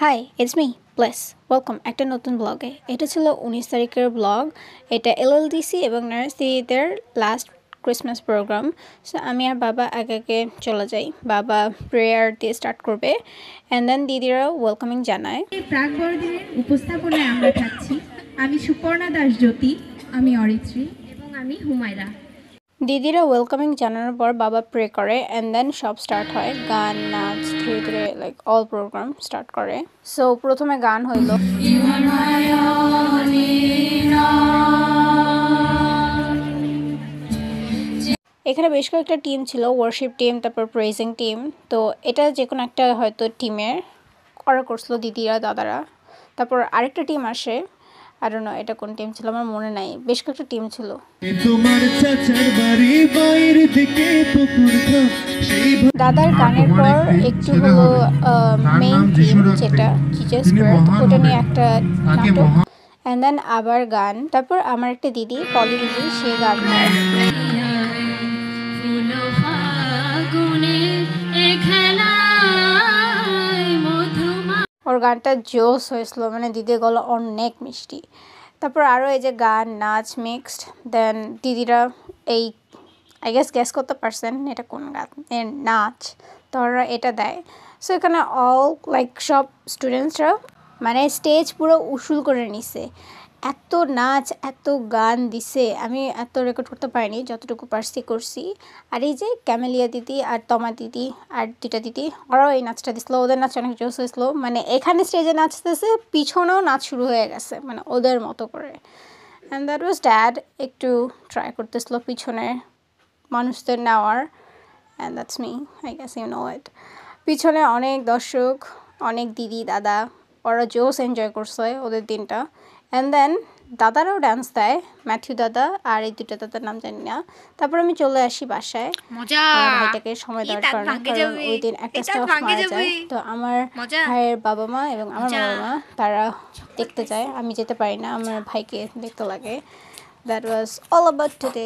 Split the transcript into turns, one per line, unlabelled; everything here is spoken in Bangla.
High it's me place welcome একটা নতুন ব্লগে। এটা ছিল 19 তারিখের ব্লগ। এটা এলএলডিসি এবং নার্সিদের লাস্ট ক্রিসমাস প্রোগ্রাম। সো আমি আর বাবা আগে আগে চলে যাই। বাবা প্রেয়ার দিয়ে স্টার্ট করবে অ্যান্ড দেন দিদিরা ওয়েলকামিং জানায়।
প্রাক বড়দিনের উপস্থাপনায় আমরা থাকছি। আমি সুপর্ণা দাস জ্যোতি, আমি অরিত্রী এবং আমি হুমায়রা।
দিদিরা ওয়েলকামিং জানানোর পর বাবা প্রে করে অ্যান্ড দেন সব স্টার্ট হয়, গান নাচ ধীরে ধীরে লাইক অল প্রোগ্রাম স্টার্ট করে। সো প্রথমে গান হইল। এখানে বেশ কয়েকটা টিম ছিল, ওয়ার্শিপ টিম, তারপর প্রেজিং টিম। তো এটা যে কোনো একটা হয়তো টিমের করা করছিল দিদিরা দাদারা। তারপর আরেকটা টিম আসে, I don't know এটা কোন টিম ছিল আমার মনে নাই, বেশ কয়েকটা টিম ছিল। দাদার গানের পর একটু হলো মেইন টিম যেটা জিজাস ব্রেথ, ওটা নিয়ে একটা নাটক অ্যান্ড দেন আবার গান। তারপর আমার একটা দিদি পলি দিদি, সে গান গায়। ওর গানটা জোস হয়েছিল, মানে দিদির গলা অনেক মিষ্টি। তারপর আরও এই যে গান নাচ মিক্সড। দেন দিদিরা এই আই গ্যাস করতে পারছেন এটা কোন গান নাচ, তো ওরা এটা দেয়। সো এখানে অল লাইক সব স্টুডেন্টসরা মানে স্টেজ পুরো উসুল করে নিছে, এত নাচ এত গান দিছে। আমি এত রেকর্ড করতে পারিনি, যতটুকু পারছি করছি। আর এই যে ক্যামেলিয়া দিদি আর তমা দিদি আর দুটা দিদি, ওরাও এই নাচটা দিছিল। ওদের নাচ অনেক জোস হয়েছিল, মানে এখানে স্টেজে নাচতেছে, পিছনেও নাচ শুরু হয়ে গেছে মানে ওদের মতো করে। অ্যান্ড দ্যাট ওয়াজ ড্যাড একটু ট্রাই করতেছিল পিছনে মানুষদের নেওয়ার। And that's me, I guess you know it. পিছনে অনেক দর্শক, অনেক দিদি দাদা, ওরা জোস এনজয় করছে ওদের দিনটা। অ্যান্ড দেন দাদারাও ডান্স দেয়, ম্যাথিউ দাদা আর এই দুটো দাদার নাম জানি না। তারপর আমি চলে আসি বাসায় ভাইটাকে সময় দেওয়ার কারণে, কারণ ওই দিন একটা স্টাফ মারা যায়। তো আমার ভাইয়ের বাবা মা এবং আমার বাবা মা তারা দেখতে যায়, আমি যেতে পারি না, আমার ভাইকে দেখতে লাগে। That was all about today.